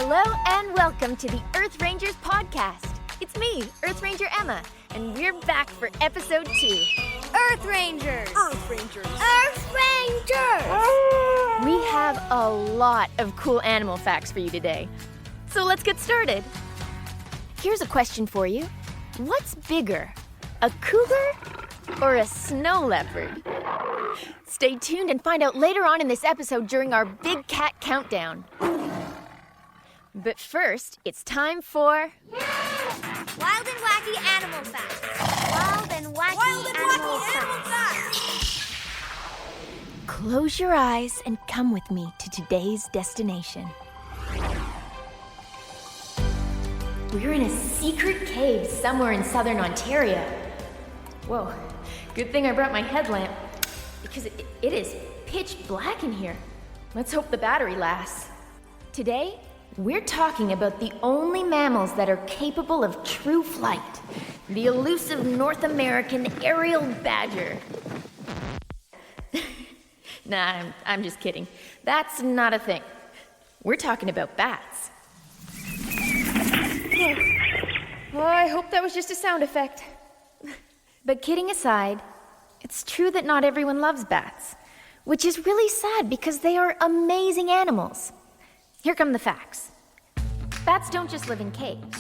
Hello and welcome to the Earth Rangers podcast. It's me, Earth Ranger Emma, and we're back for episode 2. Earth Rangers! Earth Rangers! Earth Rangers! We have a lot of cool animal facts for you today. So let's get started. Here's a question for you. What's bigger, a cougar or a snow leopard? Stay tuned and find out later on in this episode during our Big Cat Countdown. But first, it's time for... Wild and wacky animal facts. Wild and wacky animal facts. Close your eyes and come with me to today's destination. We're in a secret cave somewhere in southern Ontario. Whoa, good thing I brought my headlamp, because it is pitch black in here. Let's hope the battery lasts. Today, we're talking about the only mammals that are capable of true flight, the elusive North American aerial badger. Nah, I'm just kidding. That's not a thing. We're talking about bats. Oh, I hope that was just a sound effect. But kidding aside, it's true that not everyone loves bats, which is really sad because they are amazing animals. Here come the facts. Bats don't just live in caves.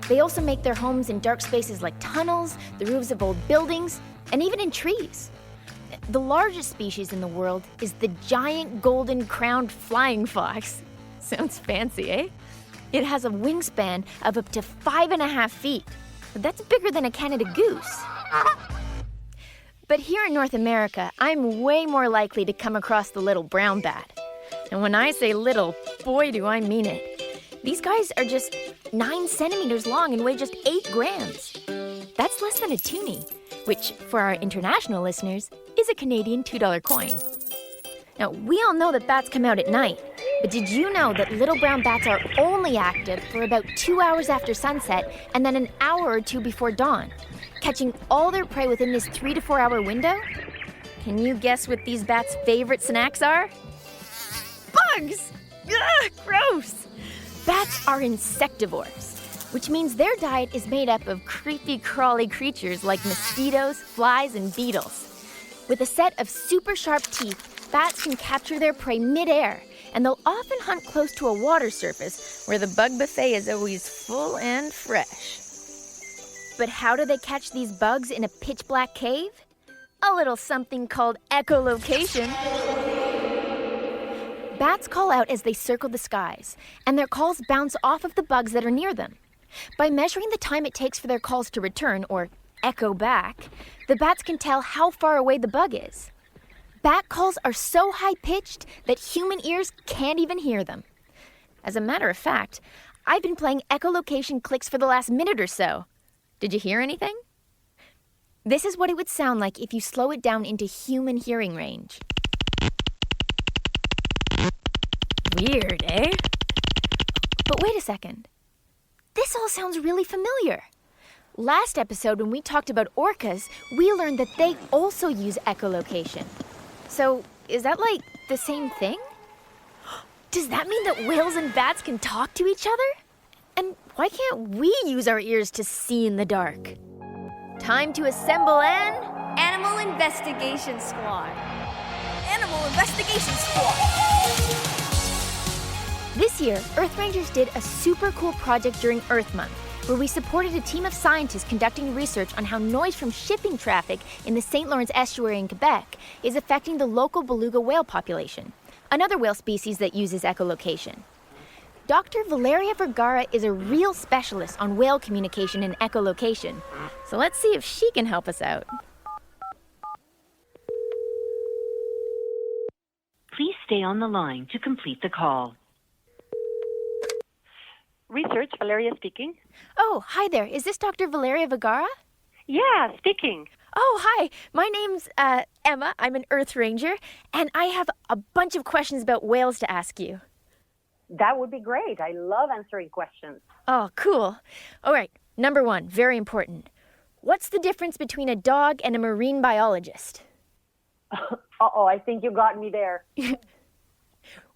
They also make their homes in dark spaces like tunnels, the roofs of old buildings, and even in trees. The largest species in the world is the giant golden-crowned flying fox. Sounds fancy, eh? It has a wingspan of up to 5.5 feet. That's bigger than a Canada goose. But here in North America, I'm way more likely to come across the little brown bat. And when I say little, boy do I mean it. These guys are just 9 centimeters long and weigh just 8 grams. That's less than a toonie, which, for our international listeners, is a Canadian $2 coin. Now, we all know that bats come out at night, but did you know that little brown bats are only active for about 2 hours after sunset and then an hour or two before dawn, catching all their prey within this 3 to 4 hour window? Can you guess what these bats' favorite snacks are? Bugs! Ugh, gross! Bats are insectivores, which means their diet is made up of creepy, crawly creatures like mosquitoes, flies, and beetles. With a set of super sharp teeth, bats can capture their prey mid-air, and they'll often hunt close to a water surface where the bug buffet is always full and fresh. But how do they catch these bugs in a pitch-black cave? A little something called echolocation. Bats call out as they circle the skies, and their calls bounce off of the bugs that are near them. By measuring the time it takes for their calls to return, or echo back, the bats can tell how far away the bug is. Bat calls are so high-pitched that human ears can't even hear them. As a matter of fact, I've been playing echolocation clicks for the last minute or so. Did you hear anything? This is what it would sound like if you slow it down into human hearing range. Weird, eh? But wait a second. This all sounds really familiar. Last episode, when we talked about orcas, we learned that they also use echolocation. So, is that like the same thing? Does that mean that whales and bats can talk to each other? And why can't we use our ears to see in the dark? Time to assemble an Animal Investigation Squad. Animal Investigation Squad! This year, Earth Rangers did a super cool project during Earth Month, where we supported a team of scientists conducting research on how noise from shipping traffic in the St. Lawrence estuary in Quebec is affecting the local beluga whale population, another whale species that uses echolocation. Dr. Valeria Vergara is a real specialist on whale communication and echolocation, so let's see if she can help us out. Please stay on the line to complete the call. Research, Valeria speaking. Oh, hi there. Is this Dr. Valeria Vergara? Yeah, speaking. Oh, hi. My name's Emma. I'm an Earth Ranger, and I have a bunch of questions about whales to ask you. That would be great. I love answering questions. Oh, cool. All right, number 1, very important. What's the difference between a dog and a marine biologist? Uh-oh, I think you got me there.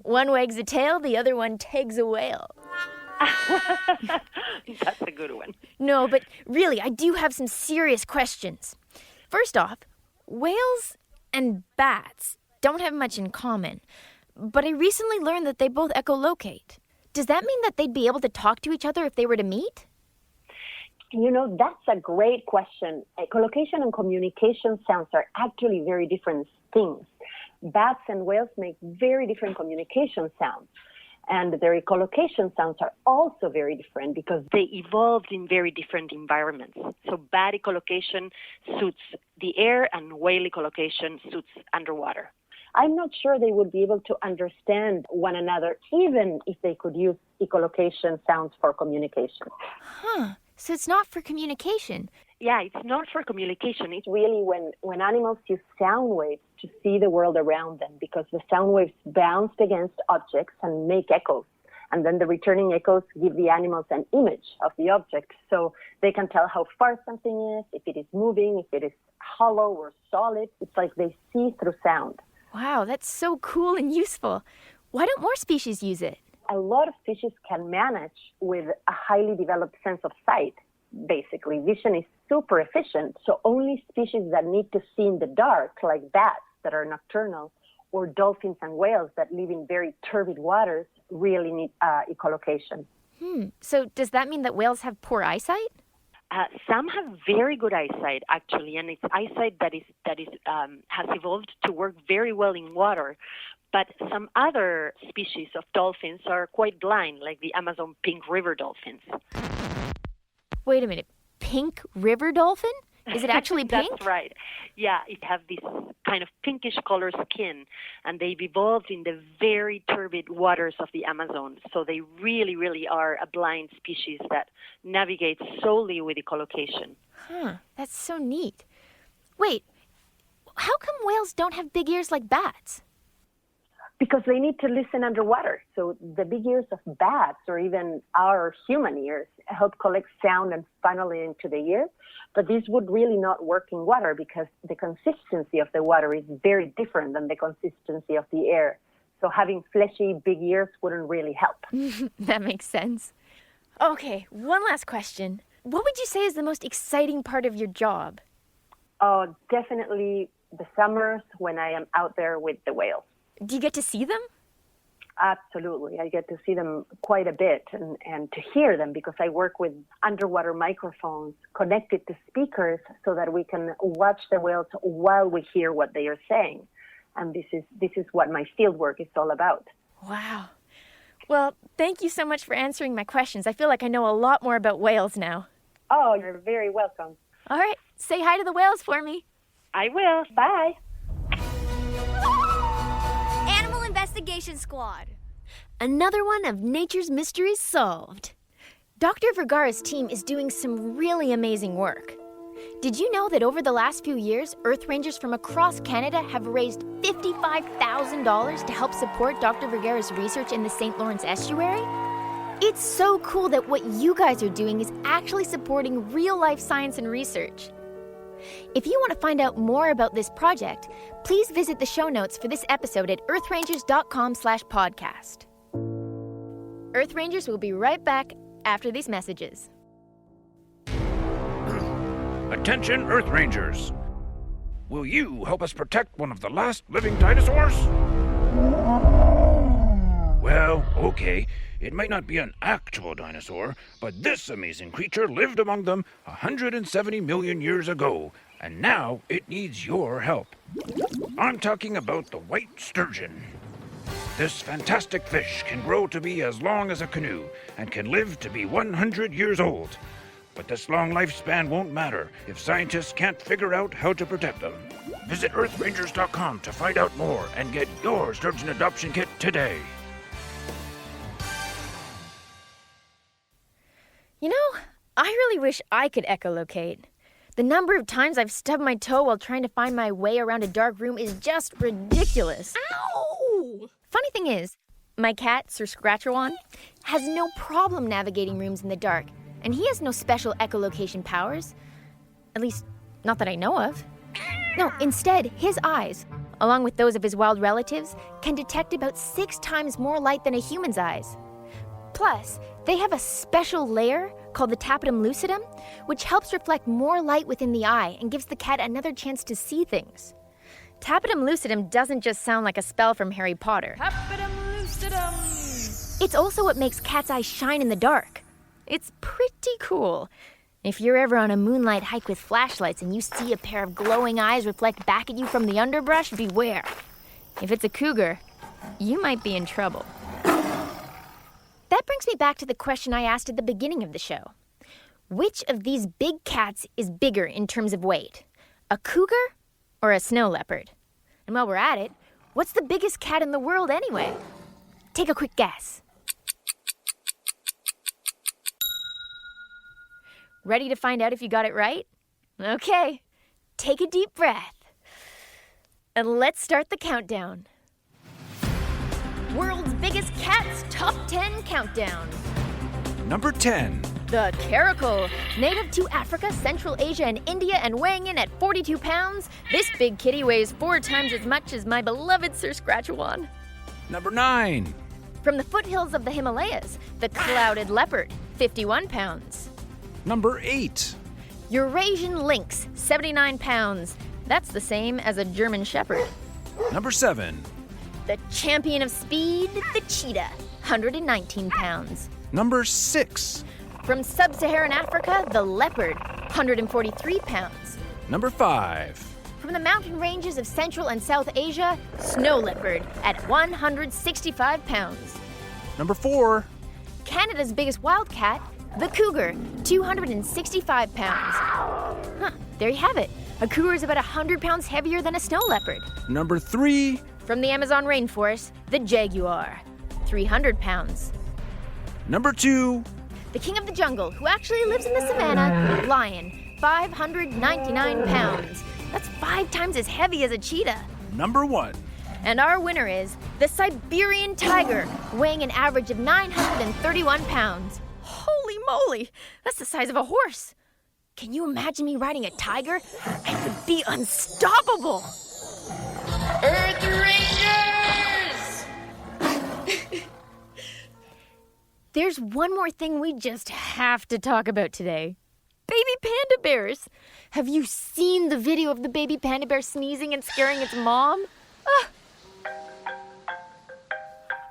One wags a tail, the other one tags a whale. That's a good one. No, but really, I do have some serious questions. First off, whales and bats don't have much in common, but I recently learned that they both echolocate. Does that mean that they'd be able to talk to each other if they were to meet? That's a great question. Echolocation and communication sounds are actually very different things. Bats and whales make very different communication sounds. And their echolocation sounds are also very different because they evolved in very different environments. So bat echolocation suits the air and whale echolocation suits underwater. I'm not sure they would be able to understand one another even if they could use echolocation sounds for communication. Huh. So it's not for communication. Yeah, it's not for communication. It's really when animals use sound waves to see the world around them because the sound waves bounce against objects and make echoes. And then the returning echoes give the animals an image of the object so they can tell how far something is, if it is moving, if it is hollow or solid. It's like they see through sound. Wow, that's so cool and useful. Why don't more species use it? A lot of species can manage with a highly developed sense of sight. Basically, vision is super efficient, so only species that need to see in the dark, like bats that are nocturnal, or dolphins and whales that live in very turbid waters, really need echolocation. So does that mean that whales have poor eyesight? Some have very good eyesight, actually, and it's eyesight that has evolved to work very well in water. But some other species of dolphins are quite blind, like the Amazon pink river dolphins. Wait a minute. Pink river dolphin? Is it actually pink? That's right. Yeah, it has this kind of pinkish color skin, and they've evolved in the very turbid waters of the Amazon. So they really, really are a blind species that navigates solely with echolocation. Huh, that's so neat. Wait, how come whales don't have big ears like bats? Because they need to listen underwater. So the big ears of bats, or even our human ears, help collect sound and funnel it into the ear. But this would really not work in water because the consistency of the water is very different than the consistency of the air. So having fleshy big ears wouldn't really help. That makes sense. Okay, one last question. What would you say is the most exciting part of your job? Oh, definitely the summers when I am out there with the whales. Do you get to see them? Absolutely. I get to see them quite a bit and to hear them because I work with underwater microphones connected to speakers so that we can watch the whales while we hear what they are saying. And this is what my field work is all about. Wow. Well, thank you so much for answering my questions. I feel like I know a lot more about whales now. Oh, you're very welcome. All right, say hi to the whales for me. I will. Bye. Animal Investigation Squad. Another one of nature's mysteries solved. Dr. Vergara's team is doing some really amazing work. Did you know that over the last few years, Earth Rangers from across Canada have raised $55,000 to help support Dr. Vergara's research in the St. Lawrence Estuary? It's so cool that what you guys are doing is actually supporting real-life science and research. If you want to find out more about this project, please visit the show notes for this episode at earthrangers.com/podcast. Earth Rangers will be right back after these messages. Attention, Earth Rangers! Will you help us protect one of the last living dinosaurs? Well, okay, it might not be an actual dinosaur, but this amazing creature lived among them 170 million years ago, and now it needs your help. I'm talking about the white sturgeon. This fantastic fish can grow to be as long as a canoe and can live to be 100 years old. But this long lifespan won't matter if scientists can't figure out how to protect them. Visit earthrangers.com to find out more and get your sturgeon adoption kit today. You know, I really wish I could echolocate. The number of times I've stubbed my toe while trying to find my way around a dark room is just ridiculous. Ow! Funny thing is, my cat, Sir Scratchawan, has no problem navigating rooms in the dark, and he has no special echolocation powers. At least, not that I know of. No, instead, his eyes, along with those of his wild relatives, can detect about 6 times more light than a human's eyes. Plus, they have a special layer called the tapetum lucidum, which helps reflect more light within the eye and gives the cat another chance to see things. Tapetum lucidum doesn't just sound like a spell from Harry Potter. Tapetum lucidum. It's also what makes cats' eyes shine in the dark. It's pretty cool. If you're ever on a moonlight hike with flashlights and you see a pair of glowing eyes reflect back at you from the underbrush, beware. If it's a cougar, you might be in trouble. That brings me back to the question I asked at the beginning of the show. Which of these big cats is bigger in terms of weight? A cougar or a snow leopard? And while we're at it, what's the biggest cat in the world anyway? Take a quick guess. Ready to find out if you got it right? Okay, take a deep breath. And let's start the countdown. World's Biggest Cats Top 10 Countdown. Number 10. The caracal. Native to Africa, Central Asia, and India, and weighing in at 42 pounds, this big kitty weighs 4 times as much as my beloved Sir Scratchawan. Number 9. From the foothills of the Himalayas, the clouded leopard, 51 pounds. Number 8. Eurasian lynx, 79 pounds. That's the same as a German shepherd. Number 7. The champion of speed, the cheetah, 119 pounds. Number 6. From sub-Saharan Africa, the leopard, 143 pounds. Number 5. From the mountain ranges of Central and South Asia, snow leopard at 165 pounds. Number 4. Canada's biggest wildcat, the cougar, 265 pounds. There you have it. A cougar is about 100 pounds heavier than a snow leopard. Number 3. From the Amazon rainforest, the jaguar, 300 pounds. Number 2. The king of the jungle, who actually lives in the savannah, lion, 599 pounds. That's 5 times as heavy as a cheetah. Number 1. And our winner is the Siberian tiger, weighing an average of 931 pounds. Holy moly, that's the size of a horse. Can you imagine me riding a tiger? I would be unstoppable. Earth Rangers! There's one more thing we just have to talk about today. Baby panda bears. Have you seen the video of the baby panda bear sneezing and scaring its mom?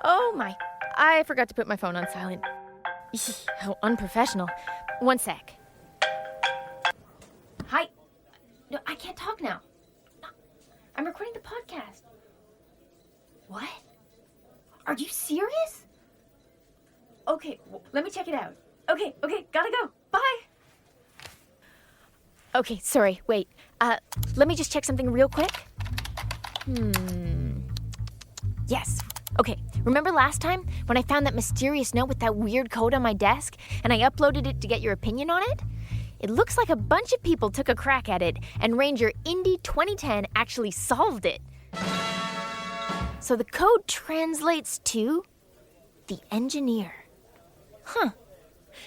Oh my, I forgot to put my phone on silent. How unprofessional. One sec. Hi. No, I can't talk now. No, I'm recording the podcast. What? Are you serious? Okay, let me check it out. Okay, gotta go. Bye. Okay, sorry, wait. Let me just check something real quick. Yes. Okay, remember last time when I found that mysterious note with that weird code on my desk and I uploaded it to get your opinion on it? It looks like a bunch of people took a crack at it and Ranger Indy 2010 actually solved it. So the code translates to the engineer. Huh.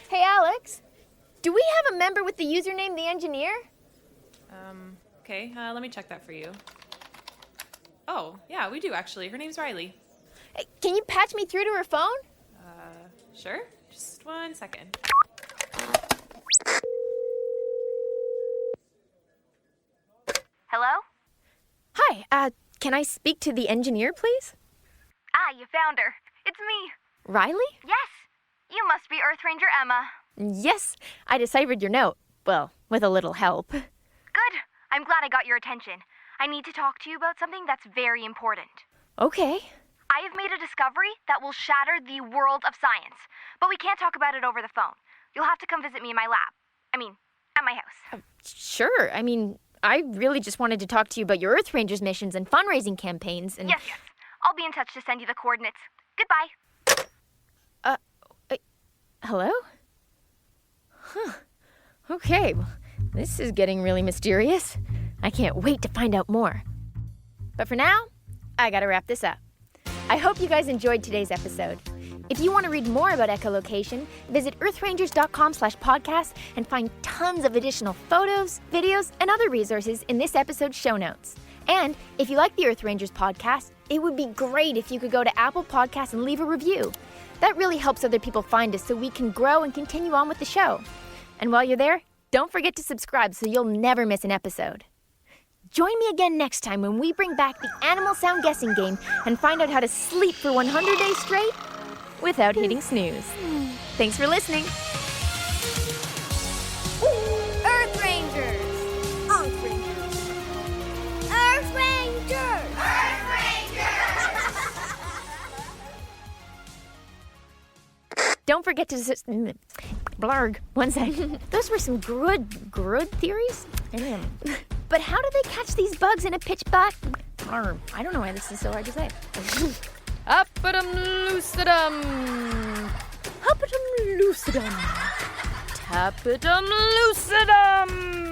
Hey, Alex, do we have a member with the username the engineer? Okay, let me check that for you. Oh, yeah, we do actually. Her name's Riley. Hey, can you patch me through to her phone? Sure. Just 1 second. Hello? Hi, can I speak to the engineer, please? Ah, you found her. It's me. Riley? Yes. You must be Earth Ranger Emma. Yes, I deciphered your note. Well, with a little help. Good. I'm glad I got your attention. I need to talk to you about something that's very important. Okay. I have made a discovery that will shatter the world of science, but we can't talk about it over the phone. You'll have to come visit me in my lab. At my house. Sure. I really just wanted to talk to you about your Earth Rangers missions and fundraising campaigns and... Yes. I'll be in touch to send you the coordinates. Goodbye. Hello? Huh. Okay, well, this is getting really mysterious. I can't wait to find out more. But for now, I gotta wrap this up. I hope you guys enjoyed today's episode. If you want to read more about echolocation, visit earthrangers.com/podcast and find tons of additional photos, videos, and other resources in this episode's show notes. And if you like the Earth Rangers podcast, it would be great if you could go to Apple Podcasts and leave a review. That really helps other people find us so we can grow and continue on with the show. And while you're there, don't forget to subscribe so you'll never miss an episode. Join me again next time when we bring back the animal sound guessing game and find out how to sleep for 100 days straight without hitting snooze. Thanks for listening. Earth Rangers! Earth Rangers! Earth Rangers! Earth Rangers! Don't forget to blarg. One sec. Those were some good theories. But how do they catch these bugs in a pitch black? I don't know why this is so hard to say. Up-a-dum, loose-a-dum! Up-a-dum, loose-a-dum. Tap-a-dum, loose-a-dum!